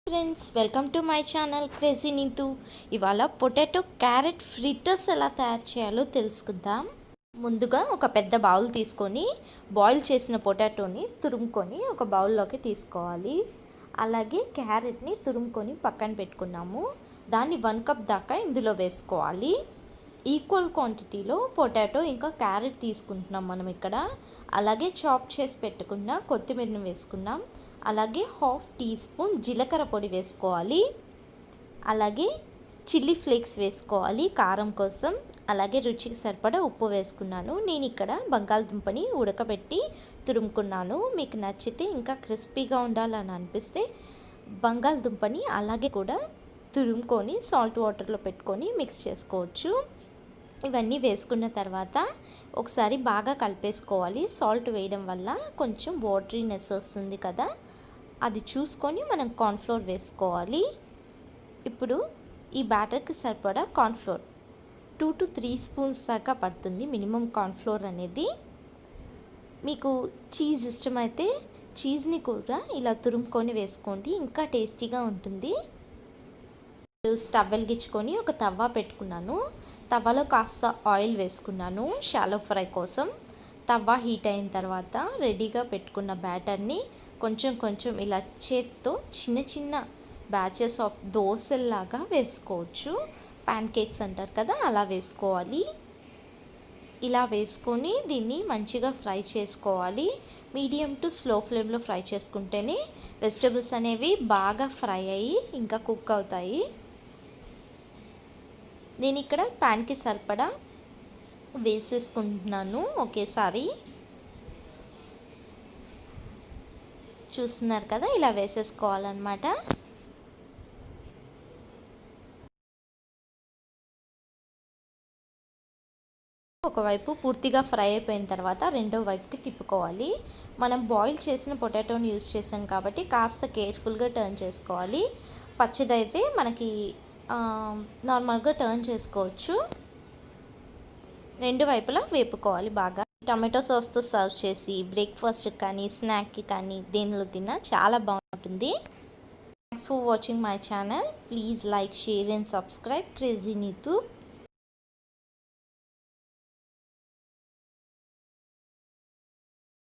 Friends, welcome to my channel crazy Neetu. ఇవాళ potato carrot ఫ్రిట్టర్స్ ఎలా తయారు చేయాలో తెలుసుకుందాం. ముందుగా ఒక పెద్ద బౌల్ తీసుకొని బాయిల్ చేసిన పొటాటోని తురుముకొని ఒక బౌల్లోకి తీసుకోవాలి. అలాగే క్యారెట్ని తురుముకొని పక్కన పెట్టుకున్నాము. దాన్ని 1 కప్ దాకా ఇందులో వేసుకోవాలి. ఈక్వల్ క్వాంటిటీలో పొటాటో ఇంకా క్యారెట్ తీసుకుంటున్నాం మనం ఇక్కడ. అలాగే చాప్ చేసి పెట్టుకున్న కొత్తిమీరని వేసుకున్నాం. అలాగే 1/2 టీ స్పూన్ జీలకర్ర పొడి వేసుకోవాలి. అలాగే చిల్లీ ఫ్లేక్స్ వేసుకోవాలి కారం కోసం. అలాగే రుచికి సరిపడా ఉప్పు వేసుకున్నాను. నేను ఇక్కడ బంగాళదుంపని ఉడకబెట్టి తురుముకున్నాను. మీకు నచ్చితే ఇంకా క్రిస్పీగా ఉండాలని అనిపిస్తే బంగాళదుంపని అలాగే కూడా తురుముకొని సాల్ట్ వాటర్లో పెట్టుకొని మిక్స్ చేసుకోవచ్చు. ఇవన్నీ వేసుకున్న తర్వాత ఒకసారి బాగా కలిపేసుకోవాలి. సాల్ట్ వేయడం వల్ల కొంచెం వాటరీనెస్ వస్తుంది కదా, అది చూసుకొని మనం కార్న్ఫ్లోర్ వేసుకోవాలి. ఇప్పుడు ఈ బ్యాటర్కి సరిపడా కార్న్ఫ్లోర్ 2 to 3 స్పూన్స్ దాకా పడుతుంది మినిమం కార్న్ఫ్లోర్ అనేది. మీకు చీజ్ ఇష్టమైతే చీజ్ని కూడా ఇలా తురుముకొని వేసుకోండి, ఇంకా టేస్టీగా ఉంటుంది. స్టవ్ వెలిగించుకొని ఒక తవ్వ పెట్టుకున్నాను. తవ్వలో కాస్త ఆయిల్ వేసుకున్నాను షాలో ఫ్రై కోసం. తవ్వ హీట్ అయిన తర్వాత రెడీగా పెట్టుకున్న బ్యాటర్ని కొంచెం కొంచెం ఇలా చేత్తో చిన్న చిన్న బ్యాచెస్ ఆఫ్ దోశల్లాగా వేసుకోవచ్చు. ప్యాన్ కేక్స్ అంటారు కదా, అలా వేసుకోవాలి. ఇలా వేసుకొని దీన్ని మంచిగా ఫ్రై చేసుకోవాలి. మీడియం టు స్లో ఫ్లేమ్లో ఫ్రై చేసుకుంటేనే వెజిటబుల్స్ అనేవి బాగా ఫ్రై అయ్యి ఇంకా కుక్ అవుతాయి. నేను ఇక్కడ ప్యాన్కి సరిపడా వేసేసుకుంటున్నాను ఒకేసారి. చూస్తున్నారు కదా, ఇలా వేసేసుకోవాలన్నమాట. ఒకవైపు పూర్తిగా ఫ్రై అయిపోయిన తర్వాత రెండో వైపుకి తిప్పుకోవాలి. మనం బాయిల్ చేసిన పొటాటోని యూజ్ చేసాం కాబట్టి కాస్త కేర్ఫుల్గా టర్న్ చేసుకోవాలి. పచ్చిదైతే మనకి నార్మల్గా టర్న్ చేసుకోవచ్చు. రెండు వైపులా వేపుకోవాలి బాగా. టమాటో సాస్తో సర్వ్ చేసి బ్రేక్ఫాస్ట్కి కానీ స్నాక్కి కానీ దేనిలో తిన్నా చాలా బాగుంటుంది. Thanks for watching my channel. Please like, share and subscribe crazy Neetu.